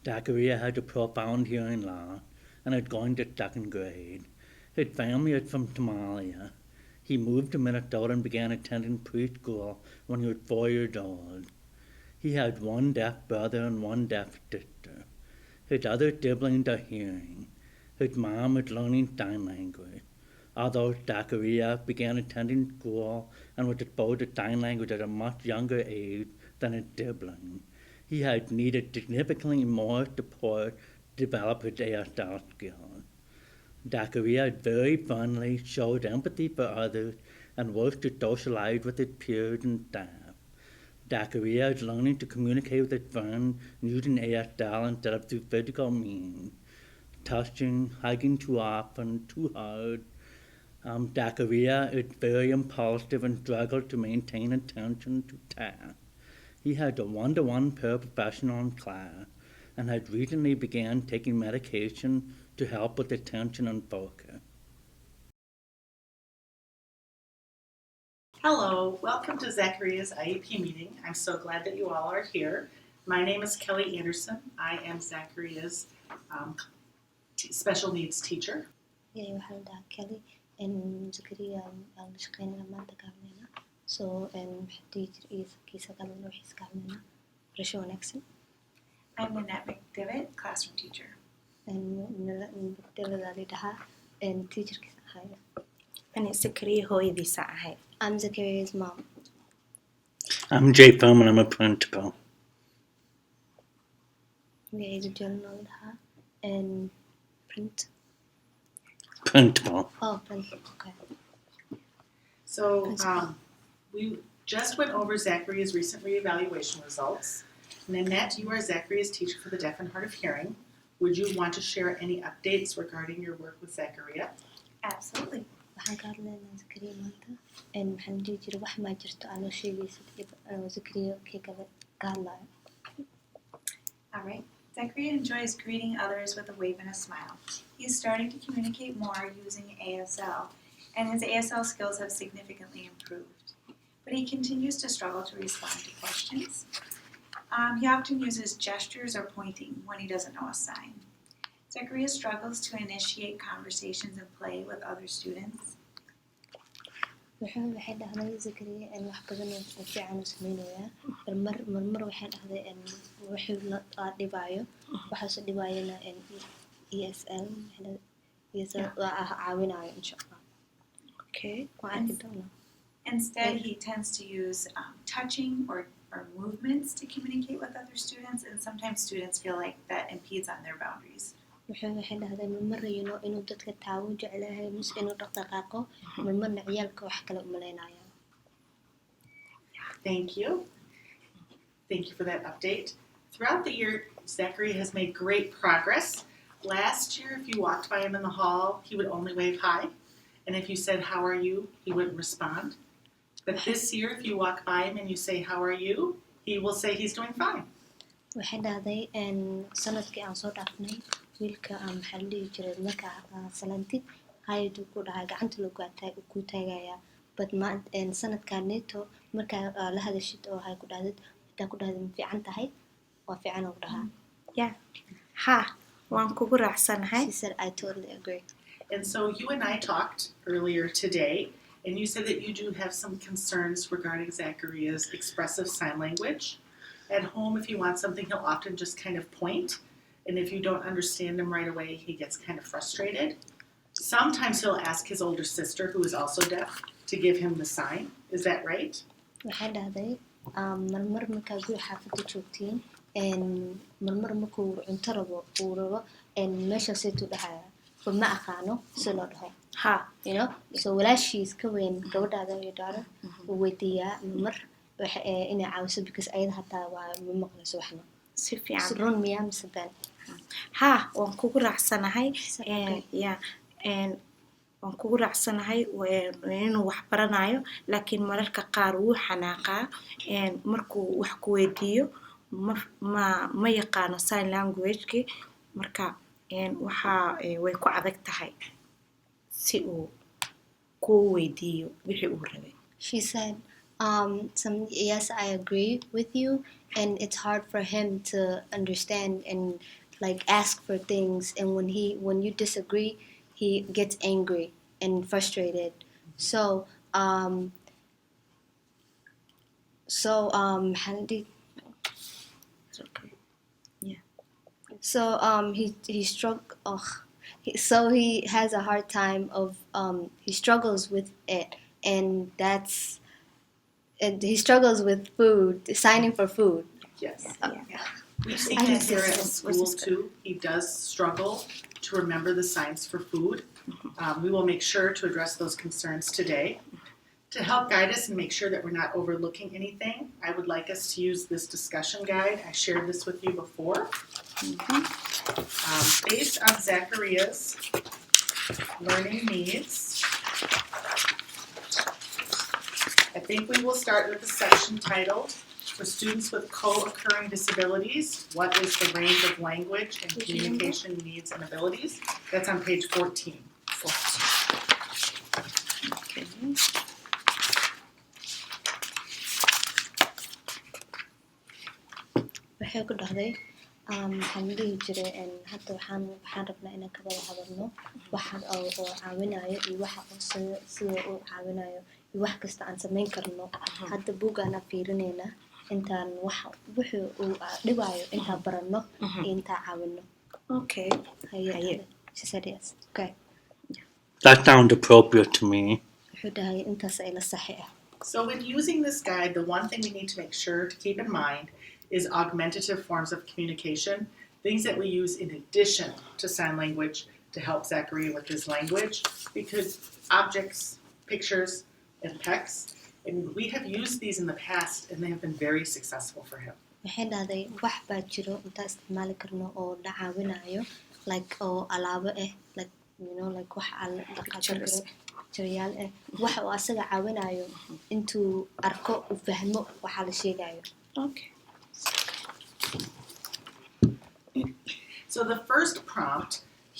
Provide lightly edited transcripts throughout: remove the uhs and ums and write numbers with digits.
Zachary had a profound hearing loss and had gone to second grade. His family is from Somalia. He moved to Minnesota and began attending preschool when he was 4 years old. He had one deaf brother and one deaf sister. His other siblings are hearing. His mom is learning sign language. Although Sekeriye began attending school and was exposed to sign language at a much younger age than his siblings, he had needed significantly more support to develop his ASL skills. Zachary is very friendly, shows empathy for others, and works to socialize with his peers and staff. Zachary is learning to communicate with his friends using ASL instead of through physical means. Touching, hugging too often, too hard. Zachary is very impulsive and struggles to maintain attention to tasks. He has a one-to-one paraprofessional in class and has recently began taking medication to help with attention and focus. Hello, welcome to Zacharia's IEP meeting. I'm so glad that you all are here. My name is Kelly Anderson. I am Zacharia's special needs teacher. waxaan dhahaa Kelly Zakariya aan la shaqeynayna maanta ka hadlaynaa maxaa dhihi jiray iyo kiisa kalena waxay iska hadlaynaa barasho wanaagsan. I'm Nanette McDevitt, classroom teacher. Nala dhahaa teacherkiisa ahaya. And it's Sekeriye hooyadiisa ahay. I'm Zakariya's mom. I'm Jay Fehrman, I'm a principal. Magaciisa Journal dhahaa and Principal. Oh, principal, okay. So we just went over Zacharia's recent reevaluation results. Nanette, you are Zacharia's teacher for the deaf and hard of hearing. Would you want to share any updates regarding your work with Zachariya? Absolutely. Waxaan ka hadlaynaa Zakariya maanta maxaan dhihi jiray wax ma jirto aanoo sheegaysid Zakariya kii kale ka hadlayo. All right. Zachary enjoys greeting others with a wave and a smile. He's starting to communicate more using ASL, and his ASL skills have significantly improved. But he continues to struggle to respond to questions. He often uses gestures or pointing when he doesn't know a sign. Zachary struggles to initiate conversations and play with other students. Waxay dhahday Zakariya wax badan oo fiican u sameeyaa mar waxay dhahday wixii la dhibaayo waxa dhibaayana ESL waa caawinayo insha Allah. Okay. Waa Instead, he tends to use touching or movements to communicate with other students, and sometimes students feel like that impedes on their boundaries. waxay dhahday marmarayno inuu dadka taawo jecelahay mise inuu dhaqdhaqaaqo marmarna ciyaalka wax kale u maleynaya. Thank you. Thank you for that update. Throughout the year, Zachary has made great progress. Last year, if you walked by him in the hall, he would only wave hi. And if you said, "How are you?" he wouldn't respond. But this year, if you walk by him and you say, "How are you?" he will say he's doing fine. waxay dhahday sanadkii aan soo dhaafnay wiilka maxaa la dhihi jiray marka salaantid hay'adu ku dhahay gacanta lagu ku taagaya but sanadkan neto marka la hadashid oo hay ku dhahdid inta ku dhahdid fiican tahay waa fiican oo dhahaa. Yeah. Ha, waan kugu raacsanahay. She said I totally agree. And so you and I talked earlier today, and you said that you do have some concerns regarding Zacharia's expressive sign language. At home, if you want something, he'll often just kind of point. And if you don't understand him right away, he gets kind of frustrated. Sometimes he'll ask his older sister, who is also deaf, to give him the sign. Is that right? waxay dhahday marmar markaa guur xaafadda joogtiin marmar markuu cunto rabo uu rabo meeshaasaytuu dhahaya ma aqaano si loo dhaho. Ha. You know, so walaashiis ka weyn gabadhaada iyo dhaaro uu weydiiyaa mar inay caawiso because ayada hataa waa ma maqlayso waxna. Si fiican. Run miyaa mise been? Ha, waan kugu raacsanahay. Waan kugu raacsanahay inuu wax baranayo, laakiin mararka qaar wuu xanaaqaa markuu wax ku weydiiyo ma yaqaano sign language-ki marka waxa way ku adag tahay si uu ku weydiiyo wixii uu rabay. She said Yes, I agree with you, and it's hard for him to understand and like ask for things. And when you disagree, he gets angry and frustrated. So Handy. It's okay. Yeah. So he strugg. So he has a hard time of he struggles with it, and he struggles with food, signing for food. Yes. Yeah. We've seen I that just- here at what's school this- too. He does struggle to remember the signs for food. We will make sure to address those concerns today. To help guide us and make sure that we're not overlooking anything, I would like us to use this discussion guide. I shared this with you before. Based on Zacharia's learning needs, I think we will start with the section titled, For Students with Co-Occurring Disabilities, What is the Range of Language and Communication Needs and Abilities? That's on page 14. Okay. waxay ku dhahday waxaan dhihi jiray hadda waxaan rabnaa inaan ka wada hadalno waxa oo caawinayo iyo waxa oo sida uu caawinayo iyo wax kasta aan samayn karno hadda buuggaana fiirinaynaa intaan wuxuu uu dhibayo intaan baranno iyo intaan caawino. Okay. Haye. She said yes. Okay. That sounds appropriate to me. wuxuu dhahay intaas ay la saxi ah. So in using this guide, the one thing we need to make sure to keep in mind is augmentative forms of communication, things that we use in addition to sign language to help Zachary with his language, because objects, pictures, and text, and we have used these in the past and they have been very successful for him. waxay dhahday wax baa jiro intaan isticmaali karno oo la caawinayo like oo alaabo ah like you know like wax jirayaal ah waxa uu asaga caawinayo intuu arko uu fahmo waxa la sheegayo. Okay. So the first prompt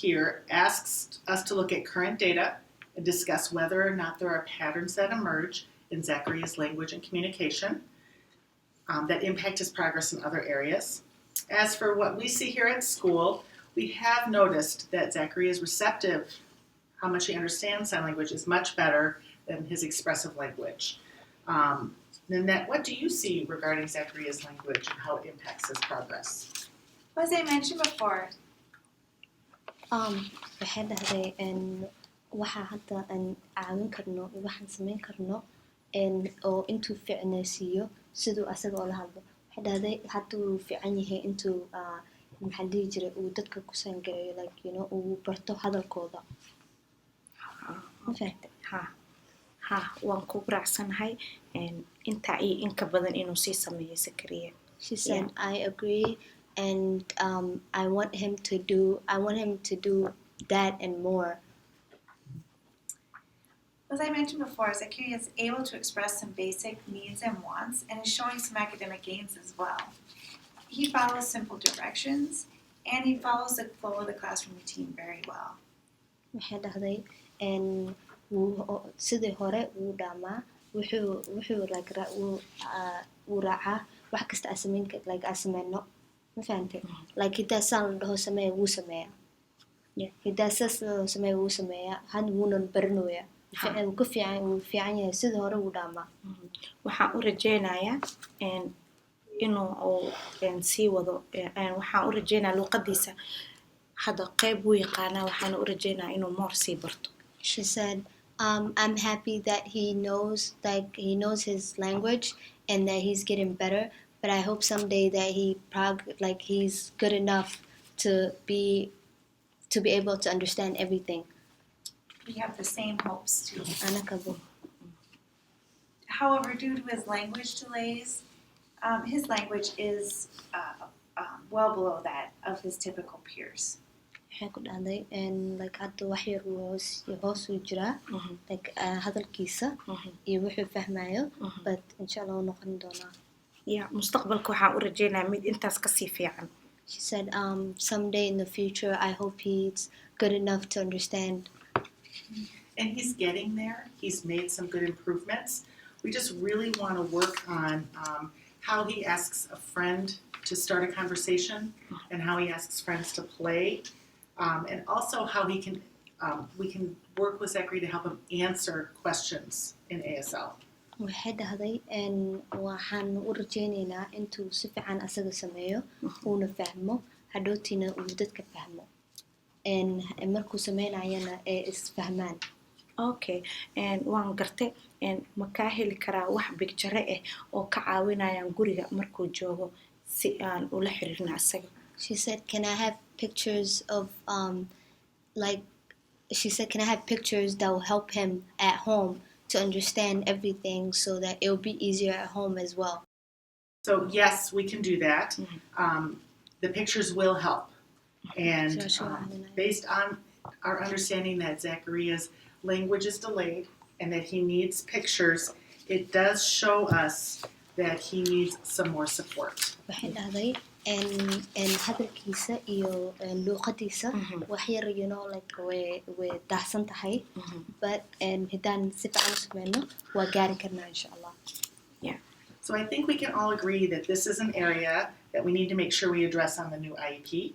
here asks us to look at current data and discuss whether or not there are patterns that emerge in Zachary's language and communication that impact his progress in other areas. As for what we see here at school, we have noticed that Zachary is receptive. How much he understands sign language is much better than his expressive language. Nanette, what do you see regarding Zacharia's language and how it impacts his progress? As I mentioned before, waxay dhahday waxa hadda aan caawin karno iyo waxaan samayn karno oo intuu ficnaysiiyo siduu asaga oo la hadlo. waxay dhahday hadda uu fiican yahay intuu maxaa dhihi jiray uu dadka ku sangareeyo like you know uu barto hadalkooda. Ha waan ku raacsanahay intaa iyo in ka badan inuu sii sameeyo Sekeriye. She said I agree and I want him to do that and more. as I mentioned before, Zachary is able to express some basic needs and wants and is showing some academic gains as well. He follows simple directions and he follows the flow of the classroom routine very well. waxay dhahday sidii hore wuu dhaamaa wuxuu like wuu raacaa wax kasta aan sameyno ma fahantay like hidaasaan la dhaho sameeya wuu sameeyaa hidaasaas la dhaho sameeya wuu sameeyaa hadda wuunan barinoyaa wuu fiican yahay sidii hore wuu dhaamaa. waxaan u rajeynayaa inuu sii wado waxaan u rajeynayaa luqadiisa hadda qayb wuu yaqaanaa waxaan u rajeynayaa inuu more sii barto. She said I'm happy that he knows his language and that he's getting better, but I hope someday that he's good enough to be able to understand everything. We have the same hopes too. Anakabo. However, due to his language delays, his language is well below that of his typical peers. waxay ku dhahday like hadda wax yar hoos u jiraa like hadalkiisa iyo wuxuu fahmayo but insha Allah wuu noqon doonaa. mustaqbalka waxaan u rajeynayaa mid intaas kasii fiican. She said someday in the future I hope he's good enough to understand. And he's getting there. He's made some good improvements. We just really want to work on how he asks a friend to start a conversation and how he asks friends to play, and also how we can work with Zachary to help him answer questions in ASL. waxay dhahday waxaan u rajaynaynaa intuu si fiican asaga sameeyo uuna fahmo hadhowtiina uu dadka fahmo markuu sameynayana ee isfahmaan. Okay, waan gartay ma kaa heli karaa wax picture oo ka caawinayaan guriga markuu joogo si aan ula xiriirno asaga. She said, can I have pictures of can I have pictures that will help him at home to understand everything so that it will be easier at home as well? So yes, we can do that. The pictures will help. And based on our understanding that Zacharia's language is delayed and that he needs pictures, it does show us that he needs some more support. waxay dhahday hadalkiisa iyo luuqadiisa wax yar way daahsan tahay, but haddaan si fiican u sameyno waa gaari karnaa insha Allah. Yeah. So I think we can all agree that this is an area that we need to make sure we address on the new IEP.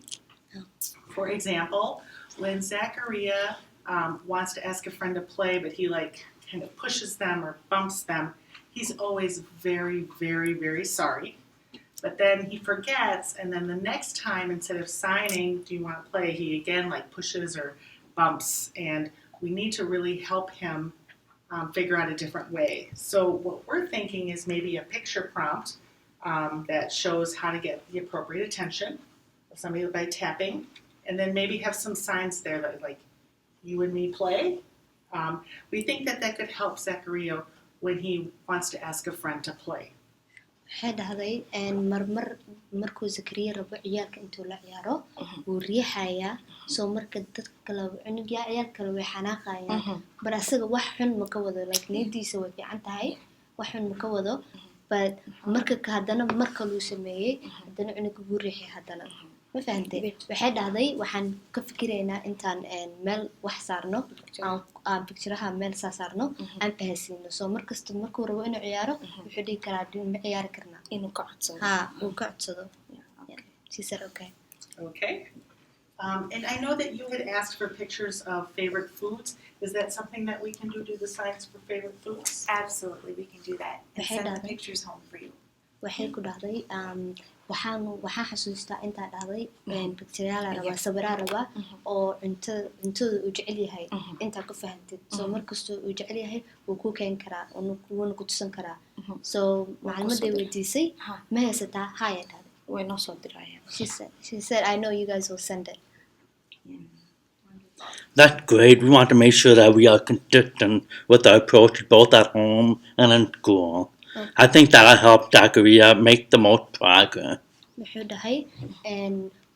For example, when Sekeriye wants to ask a friend to play, but he kind of pushes them or bumps them, he's always very, very, very sorry. But then he forgets, and then the next time, instead of signing, do you want to play, he again pushes or bumps, and we need to really help him figure out a different way. So what we're thinking is maybe a picture prompt that shows how to get the appropriate attention of somebody by tapping, and then maybe have some signs there that you and me play. We think that could help Sekeriye when he wants to ask a friend to play. waxay dhahday markuu Zakariya rabo ciyaalka intuu la ciyaaro wuu riixayaa, soo marka dadka kale cunuga ciyaalka kale way xanaaqayaan, bar asaga wax xun ma ka wado, niyadiisa way fiican tahay, wax xun ma ka wado, but marka haddana marka luu sameeyey haddana cunuga wuu riixay haddana. ma fahantay? waxay dhahday waxaan ka fikiraynaa intaan meel wax saarno aan picturaha meel saarno aan fahansiino, soo markasta markuu rabo inuu ciyaaro wuxuu dhihi karaa ma ciyaari karnaa inuu ka codsado. uu ka codsado. She said okay. Okay. And I know that you had asked for pictures of favorite foods. Is that something that we can do the signs for favorite foods? Absolutely, we can do that and send the pictures home for you. waxay ku dhahday waxaan xasuustaa intaa dhahday bacterial raba sawiraa raba oo cuntada uu jecel yahay intaa ku fahantid, soo markastoo uu jecel yahay wuu ku keen karaa wuuna ku tusan karaa. So macluumaday weydiisay ma haysataa haya dhahday way noo soo dirayaan. She said I know you guys will send it. That's great. We want to make sure that we are consistent with our approach both at home and in school. Okay. I think that'll help Sekeriye make the most progress. wuxuu dhahay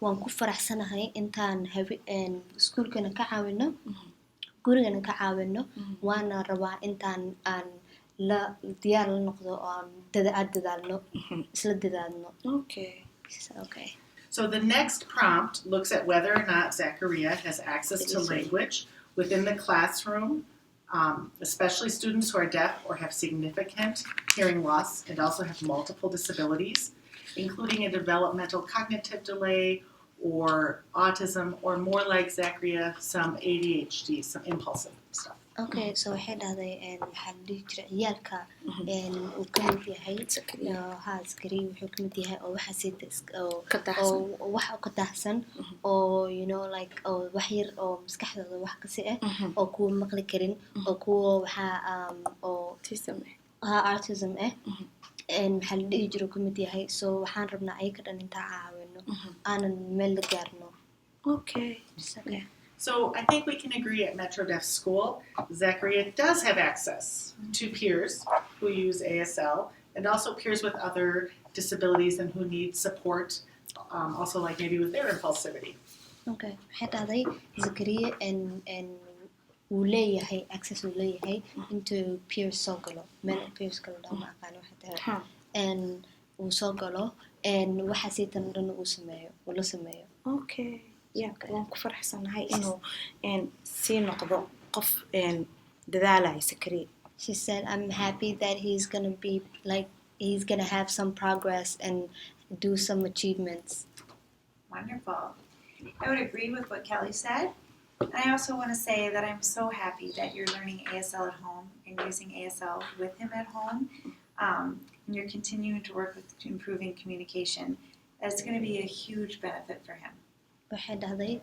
waan ku faraxsanahay intaan iskuulkana ka caawino gurigana ka caawino, waana rabaa intaan aan diyaar la noqdo oo aan dadaalno isla dadaalno. Okay. Okay. So the next prompt looks at whether or not Sekeriye has access to language within the classroom, especially students who are deaf or have significant hearing loss and also have multiple disabilities, including a developmental cognitive delay or autism, or more like Sekeriye, some ADHD, some impulsive stuff. Okay, so waxay dhahday waxaa la dhihi jiray ciyaalka uu ka mid yahay Zakariya wuxuu ka mid yahay oo wax ka daahsan oo oo wax yar oo maskaxdooda wax kasi oo kuwa maqli karin oo kuwa waxaa oo autism maxaa la dhihi jiray ka mid yahay, so waxaan rabnaa ayaga dhan intaa caawino aanan meel la gaarno. Okay. So I think we can agree at Metro Deaf School, Zachary does have access to peers who use ASL and also peers with other disabilities and who need support, also maybe with their impulsivity. Okay. waxay dhahday Zakariya wuu leeyahay access uu leeyahay intuu peers soo galo, meel peers kala dhaw ma aqaan waxa tahay uu soo galo waxa siitan dhan uu la sameeyo. Okay. waan ku faraxsanahay inuu sii noqdo qof dadaalaya Sekeriye. She said, I'm happy that he's gonna be like, he's gonna have some progress and do some achievements. Wonderful. I would agree with what Kelly said. And I also want to say that I'm so happy that you're learning ASL at home and using ASL with him at home. And you're continuing to work with improving communication. That's going to be a huge benefit for him. Waxay dhahday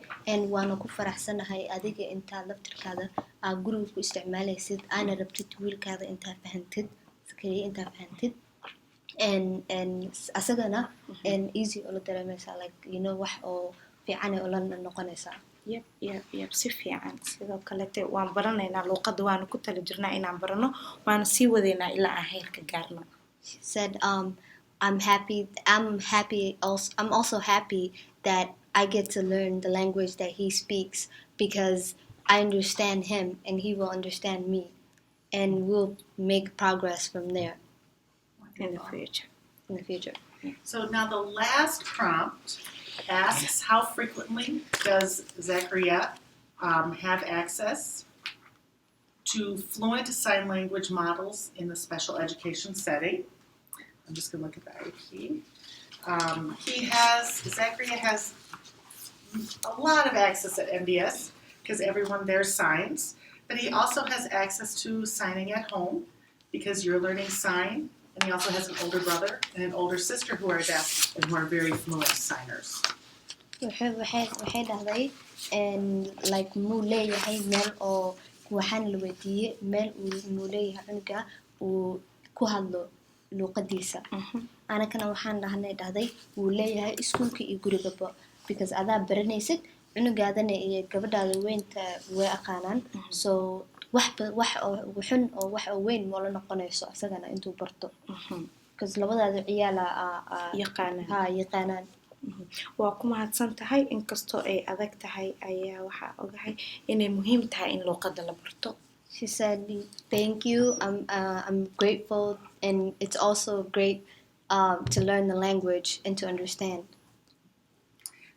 waana ku faraxsanahay adiga intaad laftirkaada aa guriga ku isticmaalaysid aana rabtid wiilkaada intaa fahantid Sekeriye intaa fahantid asagana easy ula dareemaysaa like you know wax oo fiican ay ula noqonaysaa. yep si fiican sidoo kalete waan baranaynaa luuqadda waana ku tala jirnaa inaan barano waana sii wadaynaa ilaa aan heerka gaarno. She said I'm also happy that I get to learn the language that he speaks because I understand him and he will understand me and we'll make progress from there In the future. So now the last prompt asks, how frequently does Zachariya have access to fluent sign language models in the special education setting? I'm just going to look at the IEP. Zachariya has a lot of access at MDS because everyone there signs, but he also has access to signing at home because you're learning sign, and he also has an older brother and an older sister who are deaf and who are very fluent signers. waxay dhahday like muu leeyahay meel oo waxaan la weydiiyey meel muu leeyahay cunuga uu ku hadlo luuqadiisa anakana waxaan dhahday wuu leeyahay iskuulka iyo gurigaba because adaa baranaysid cunugaadana iyo gabadhaada weynta way aqaanaan so wax xun oo wax weyn ma la noqonayso asagana intuu barto because labadaada ciyaala yaqaanaan. waa ku mahadsan tahay inkastoo ay adag tahay ayaa waxaa ogahay inay muhiim tahay in luuqadda la barto. She said, thank you, I'm grateful and it's also great to learn the language and to understand.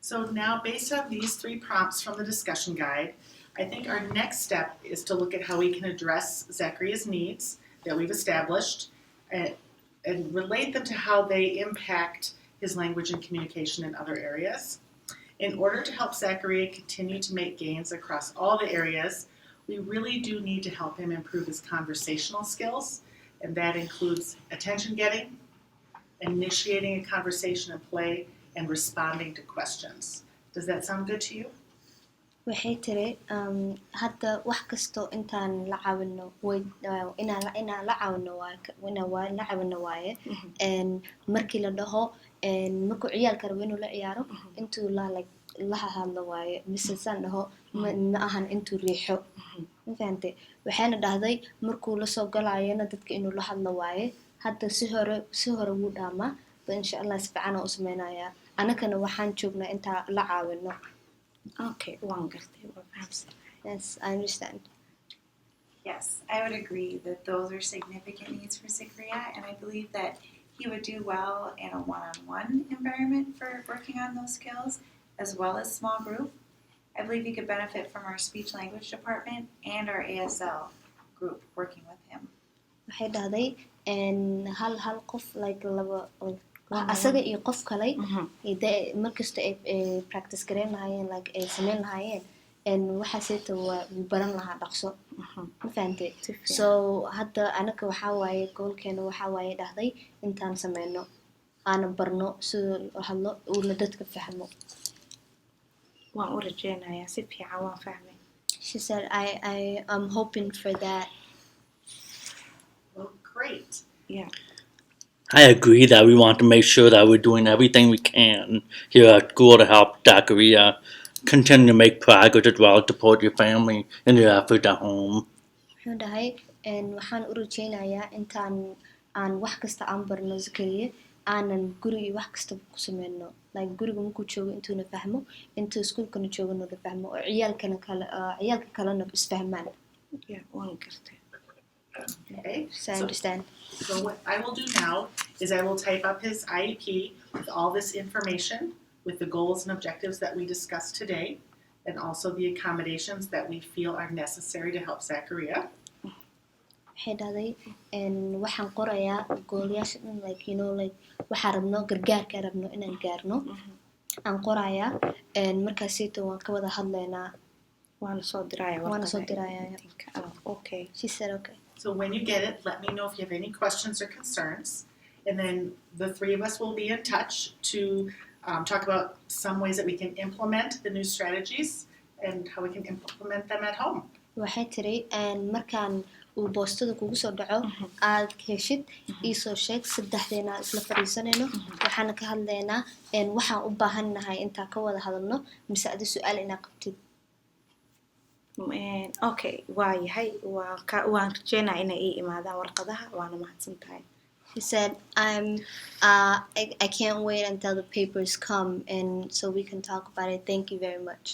So now based on these 3 prompts from the discussion guide, I think our next step is to look at how we can address Zachariya's needs that we've established and relate them to how they impact his language and communication in other areas. In order to help Sekeriye continue to make gains across all the areas, we really do need to help him improve his conversational skills, and that includes attention getting, initiating a conversation and play, and responding to questions. Does that sound good to you? waxay tiri hadda wax kasto intaan la caawino inaan la caawino waaye markii la dhaho markuu ciyaalka rabo inuu la ciyaaro intuu la hadlo waaye mise saan dhaho ma ahan intuu riixo ma fahantay waxayna dhahday markuu la soo galayana dadka inuu la hadlo waaye hadda si hore wuu dhaamaa insha Allah si fiican u sameynaya anakana waxaan joognaa intaa la caawino. Okay, yes, I understand. Yes, I would agree that those are significant needs for Sekeriye, and I believe that he would do well in a one-on-one environment for working on those skills, as well as small group. I believe he could benefit from our speech language department and our ASL group working with him. waxay dhahday hal qof like laba asaga iyo qof kale markasta ay practice gareyn lahaayeen like ay sameyn lahaayeen waxaaseyta wuu baran lahaa dhaqso ma fahantay so hadda anaka waxaa waaye goolkeena waxaa waaye dhahday intaan sameyno aana barno sida hadlo uuna dadka fahmo. waan u rajeynayaa si fiican waan fahmay. She said I'm hoping for that. Well, great. Yeah. I agree that we want to make sure that we're doing everything we can here at school to help Zachariya continue to make progress as well as support your family in your effort at home. Wuxuu dhahay waxaan u rajeynayaa intaan aan wax kasta aan barno Sekeriye aanan guriga wax kasta ku sameyno like guriga markuu joogo intuuna fahmo intuu iskuulkana joogana la fahmo oo ciyaalka kalena isfahmaan. waan gartay. Okay. So I understand. So what I will do now is I will type up his IEP with all this information, with the goals and objectives that we discussed today, and also the accommodations that we feel are necessary to help Sekeriye. waxay dhahday waxaan qorayaa goolayaasha dhan like you know like waxaan rabno gargaarka rabno inaan gaarno aan qorayaa markaasito waan ka wada hadlaynaa waana soo diraya waana soo dirayaa okay she said okay. So when you get it, let me know if you have any questions or concerns, and then the three of us will be in touch to talk about some ways that we can implement the new strategies and how we can implement them at home. waxay tiri markaan uu boostada kugu soo dhaco aad heshid iisoo sheeg saddexdeena isla fadhiisanayno waxaana ka hadlaynaa waxaan u baahannahay intaan ka wada hadalno mise adi su-aal inaa qabtid. okay waayahay waan rajeynaa inay ii imaadaan warqadaha waana mahadsan tahay. She said, I can't wait until the papers come and so we can talk about it. Thank you very much.